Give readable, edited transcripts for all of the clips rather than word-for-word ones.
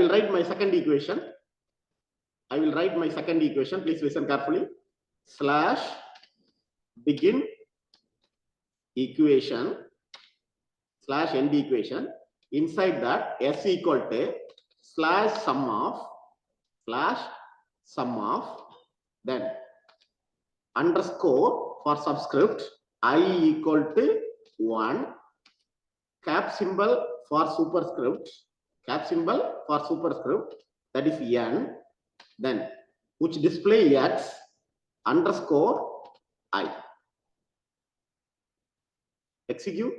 will write my second equation. Please listen carefully. Slash begin equation slash end equation. Inside that, S equal to slash sum of, then underscore for subscript I equal to 1, cap symbol for superscript, that is n, then which display x underscore I. Execute.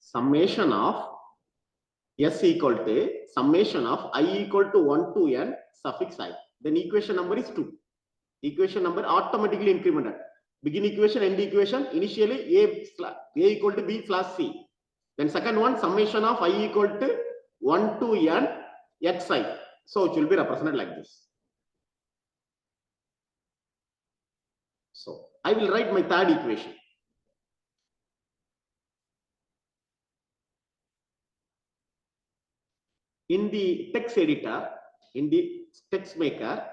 Summation of S equal to summation of I equal to 1 to n suffix I. Then equation number is 2. Equation number automatically incremented. Begin equation, end equation. Initially A equal to B slash C. Then second one, summation of I equal to 1 to n xi. So it will be represented like this. So I will write my third equation. In the text editor, in the text maker,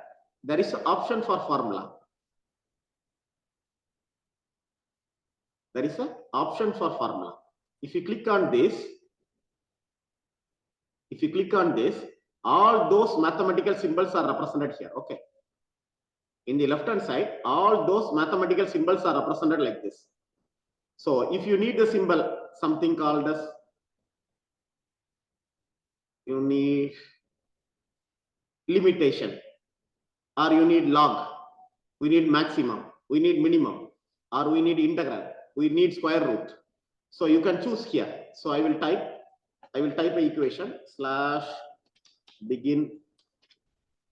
there is an option for formula. If you click on this, all those mathematical symbols are represented here. Okay. In the left hand side, all those mathematical symbols are represented like this. So if you need the symbol, something called as, you need limitation, or you need log, we need maximum, we need minimum, or we need integral, we need square root. So you can choose here. So I will type an equation slash begin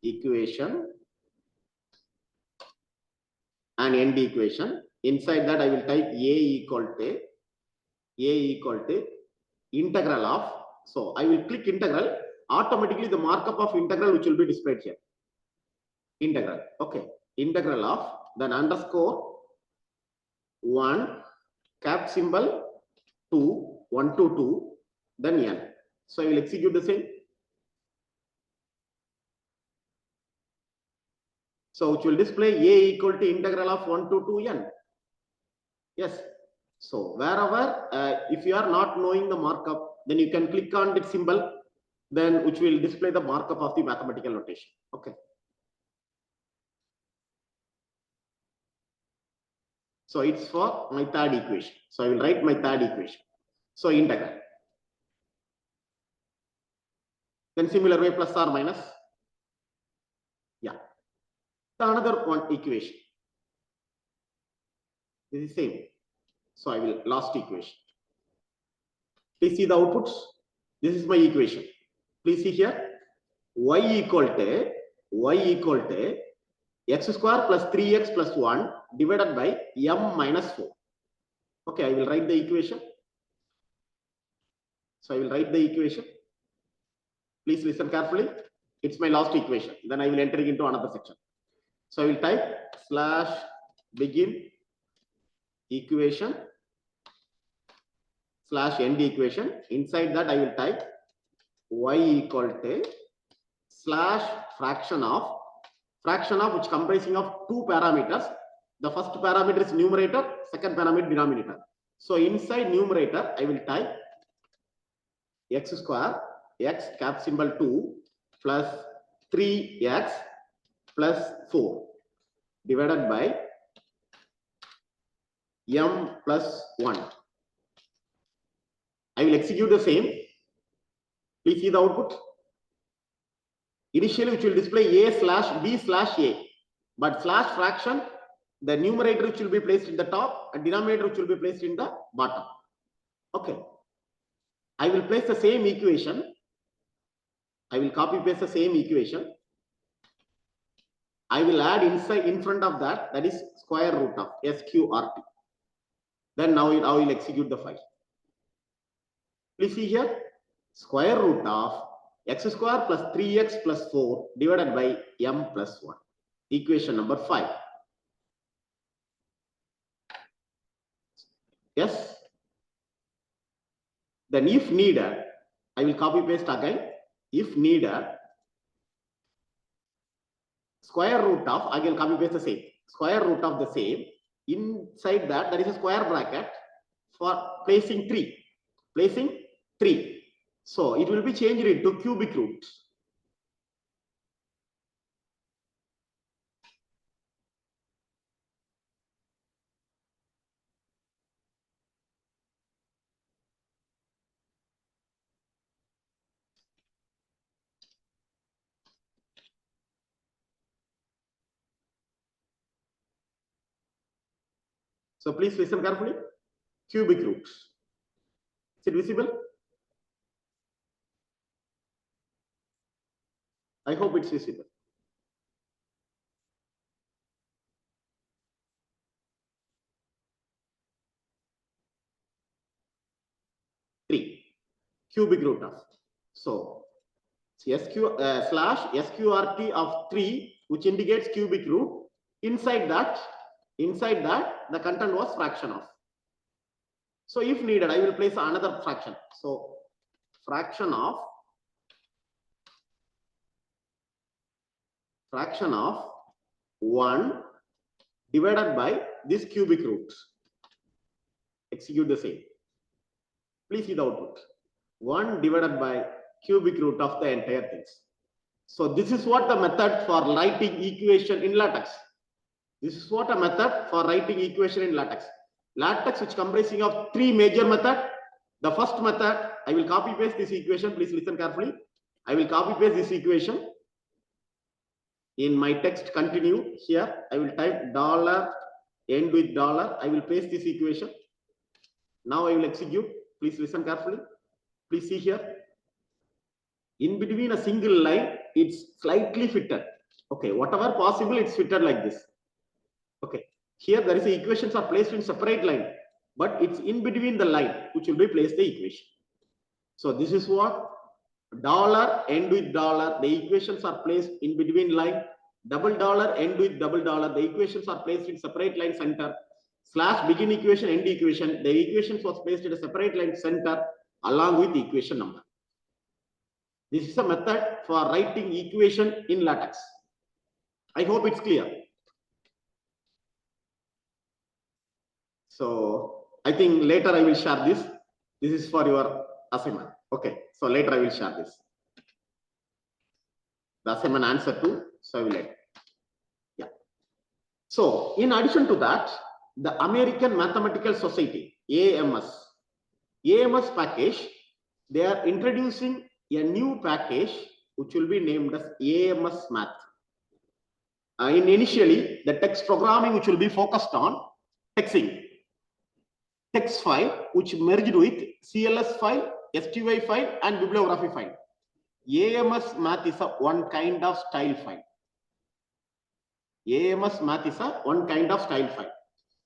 equation and end equation. Inside that I will type A equal to integral of. So I will click integral. Automatically the markup of integral which will be displayed here. Integral. Okay. Integral of, then underscore 1, cap symbol 2, 1 to 2, then n. So I will execute the same. So which will display A equal to integral of 1 to 2n. Yes. So wherever, if you are not knowing the markup, then you can click on the symbol, then which will display the markup of the mathematical notation. Okay. So it's for my third equation. So I will write my third equation. So integral. Then similar way, plus or minus. Yeah. The another one equation. This is same. So I will last equation. Please see the outputs. This is my equation. Please see here. Y equal to x square plus 3x plus 1 divided by m minus 4. Okay, I will write the equation. So I will write the equation. Please listen carefully. It's my last equation. Then I will enter into another section. So I will type slash begin equation slash end equation. Inside that I will type y equal to slash fraction of which comprising of two parameters. The first parameter is numerator, second parameter denominator. So inside numerator I will type x square, x cap symbol 2 plus 3x plus 4 divided by m plus 1. I will execute the same. Please see the output. Initially, which will display a slash b slash a, but slash fraction, the numerator which will be placed in the top and denominator which will be placed in the bottom. Okay. I will place the same equation. I will copy paste the same equation. I will add inside in front of that, that is square root of sqrt. Then now I will execute the file. Please see here, square root of x square plus 3x plus 4 divided by m plus 1. Equation number 5. Yes. Then if needed, I will copy paste again. If needed, square root of, I will copy paste the same. Square root of the same. Inside that, there is a square bracket for placing 3. Placing 3. So it will be changed into cubic root. So please listen carefully. Cubic root. Is it visible? I hope it's visible. Cubic root of. So slash sqrt of 3, which indicates cubic root. Inside that, the content was fraction of. So if needed, I will place another fraction. So fraction of 1 divided by this cubic root. Execute the same. Please see the output. 1 divided by cubic root of the entire things. So this is what the method for writing equation in LaTeX. This is what a method for writing equation in LaTeX. LaTeX, which comprising of 3 major methods. The first method, I will copy paste this equation. Please listen carefully. I will copy paste this equation. In my text, continue here. I will type dollar, end with dollar. I will paste this equation. Now I will execute. Please listen carefully. Please see here. In between a single line, it's slightly fitted. Okay, whatever possible, it's fitted like this. Okay, here there is the equations are placed in separate line, but it's in between the line which will be placed the equation. So this is what dollar end with dollar, the equations are placed in between line. Double dollar end with double dollar, the equations are placed in separate line center. Slash begin equation, end equation, the equations was placed in a separate line center along with the equation number. This is a method for writing equation in LaTeX. I hope it's clear. So I think later I will share this. This is for your assignment. Okay, so later I will share this. The assignment answer to, so I will let. Yeah. So in addition to that, the American Mathematical Society, AMS package, they are introducing a new package which will be named as AMS Math. Initially, the text programming which will be focused on texting. Text file which merged with CLS file, STY file and bibliography file. AMS Math is a one kind of style file. AMS Math is a one kind of style file.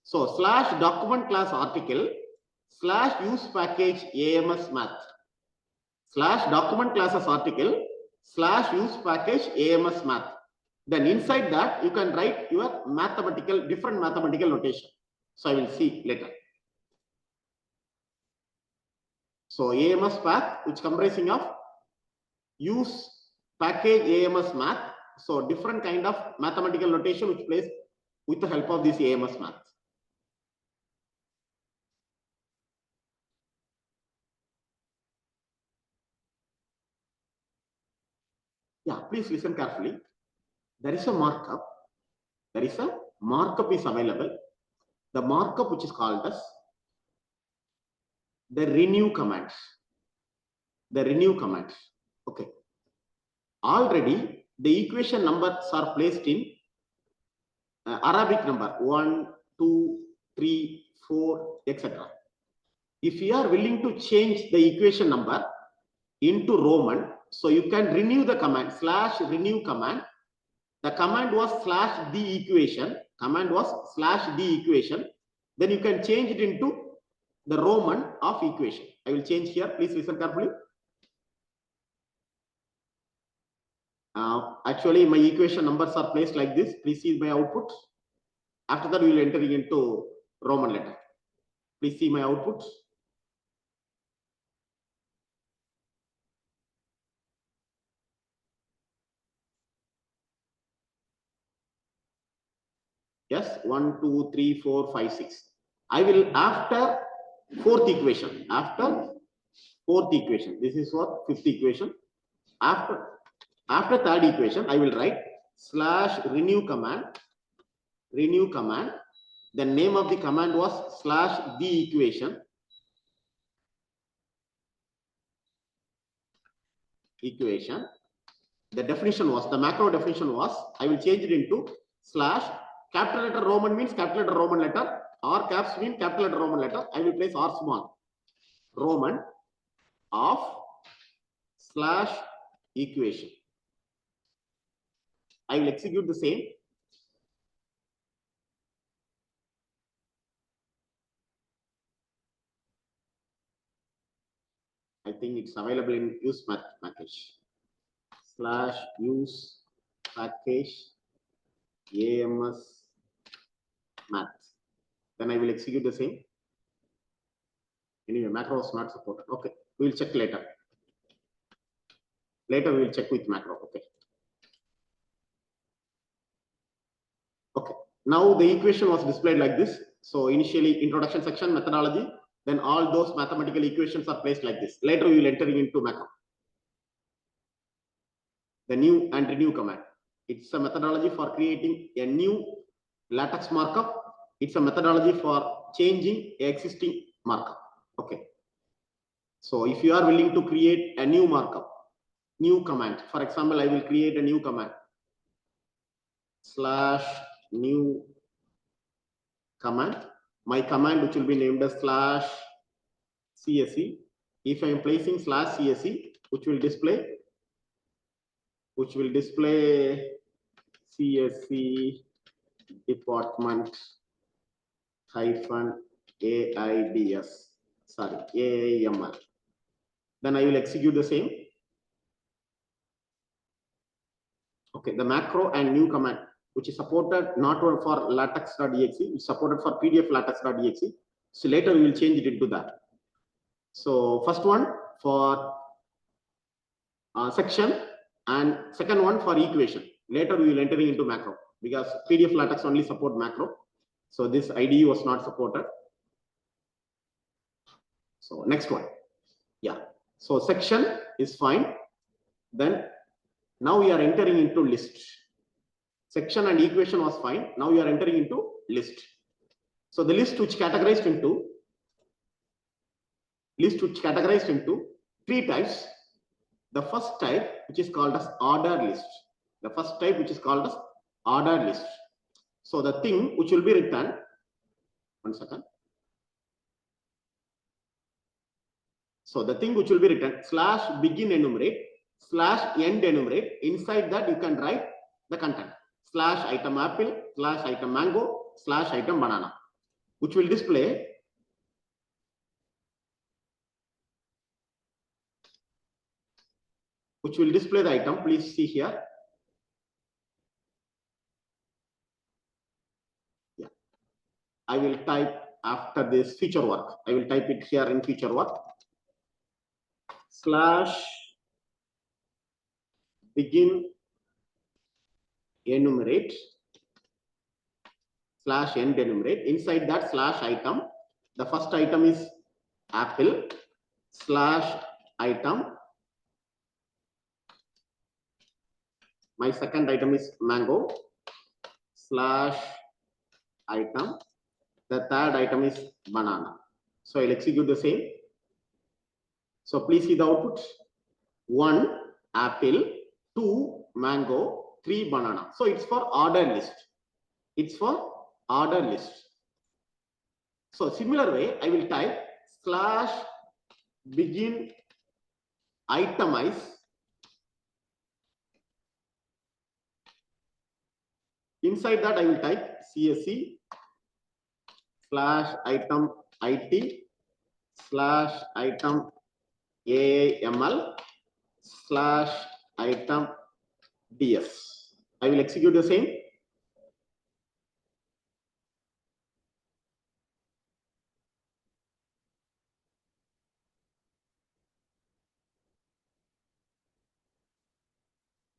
So slash document class article slash use package AMS Math. Slash document classes article slash use package AMS Math. Then inside that you can write your different mathematical notation. So I will see later. So AMS path which comprising of use package AMS Math. So different kind of mathematical notation which plays with the help of this AMS Math. Yeah, please listen carefully. There is a markup. There is a markup is available. The markup which is called as the renew commands. The renew commands. Okay. Already the equation numbers are placed in Arabic number 1, 2, 3, 4, etc. If you are willing to change the equation number into Roman, so you can renew the command slash renew command. The command was slash the equation. Command was slash the equation. Then you can change it into the Roman of equation. I will change here. Please listen carefully. Actually, my equation numbers are placed like this. Please see my output. After that, we will enter into Roman letter. Please see my output. Yes, 1, 2, 3, 4, 5, 6. I will after fourth equation. After fourth equation. This is what fifth equation. After third equation, I will write slash renew command. Renew command. The name of the command was slash the equation. Equation. The definition was, the macro definition was, I will change it into slash capital letter Roman means capital letter Roman letter, or caps mean capital letter Roman letter. I will place R small Roman of slash equation. I will execute the same. I think it's available in use package. Slash use package AMS math. Then I will execute the same. Anyway, macro was not supported. Okay, we will check later. Later we will check with macro. Okay. Okay. Now the equation was displayed like this. So initially introduction section methodology, then all those mathematical equations are placed like this. Later we will enter into macro. The new and renew command. It's a methodology for creating a new LaTeX markup. It's a methodology for changing existing markup. Okay. So if you are willing to create a new markup, new command, for example, I will create a new command slash new command. My command which will be named as slash CSE. If I am placing slash CSE, which will display CSE department hyphen AIDS, sorry, AIML. Then I will execute the same. Okay, the macro and new command, which is supported not only for latex.exe, it's supported for PDF latex.exe. So later we will change it into that. So first one for section and second one for equation. Later we will enter into macro because PDF latex only support macro. So this IDE was not supported. So next one. Yeah. So section is fine. Then now we are entering into list. Section and equation was fine. Now we are entering into list. So the list which categorized into three types. The first type, which is called as order list. The first type, which is called as order list. So the thing which will be written, one second. So the thing which will be written slash begin enumerate slash end enumerate. Inside that you can write the content slash item apple slash item mango slash item banana, which will display the item. Please see here. Yeah, I will type after this feature work. I will type it here in feature work. Slash begin enumerate slash end enumerate. Inside that slash item, the first item is apple slash item. My second item is mango slash item. The third item is banana. So I'll execute the same. So please see the output. 1 apple, 2 mango, 3 banana. So it's for order list. It's for order list. So similar way, I will type slash begin itemize. Inside that I will type CSE slash item IT slash item AIML slash item DS. I will execute the same.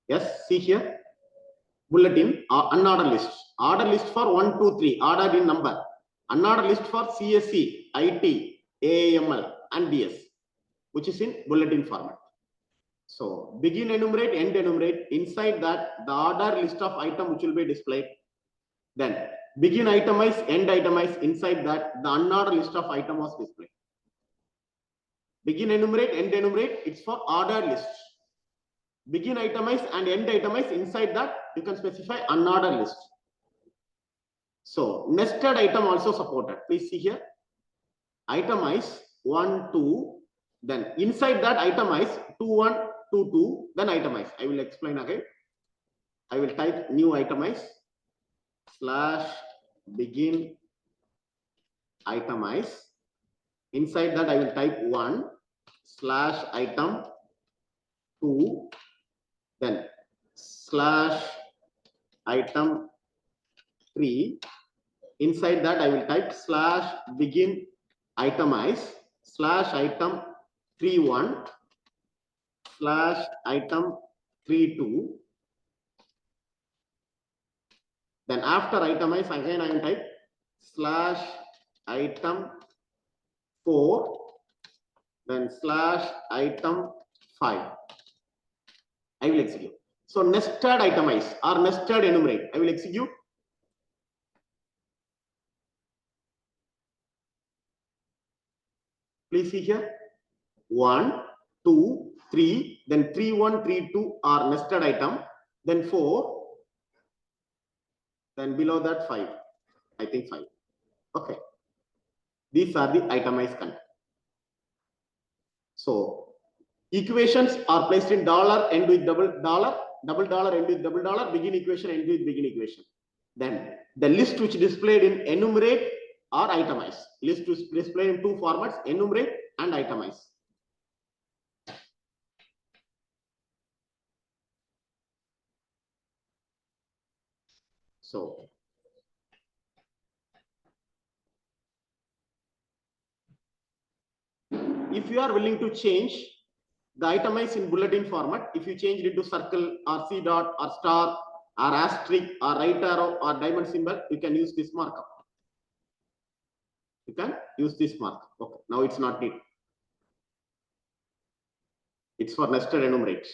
Yes, see here. bulletin or unordered list. Order list for 1, 2, 3, ordered in number. Unordered list for CSE, IT, AAML, and DS, which is in bulletin format. So begin enumerate, end enumerate. Inside that, the order list of item which will be displayed. Then begin itemize, end itemize. Inside that, the unordered list of item was displayed. Begin enumerate, end enumerate. It's for order list. Begin itemize and end itemize. Inside that, you can specify unordered list. So nested item also supported. Please see here. Itemize 1, 2. Then inside that itemize 2, 1, 2, 2. Then itemize. I will explain again. I will type new itemize / begin itemize. Inside that I will type 1 / item 2. Then / item 3. Inside that I will type / begin itemize / item 3.1 / item 3.2. Then after itemize again I will type / item 4. Then / item 5. I will execute. So nested itemize or nested enumerate. I will execute. Please see here. 1, 2, 3. Then 3, 1, 3, 2 are nested item. Then 4. Then below that 5. I think 5. Okay. These are the itemized content. So equations are placed in dollar end with double dollar end with double dollar, begin equation end with begin equation. Then the list which displayed in enumerate or itemize. List is displayed in two formats, enumerate and itemize. So if you are willing to change the itemize in bulletin format, if you change it into circle or C dot or star or asterisk or right arrow or diamond symbol, you can use this markup. You can use this markup. Okay, now it's not needed. It's for nested enumerate.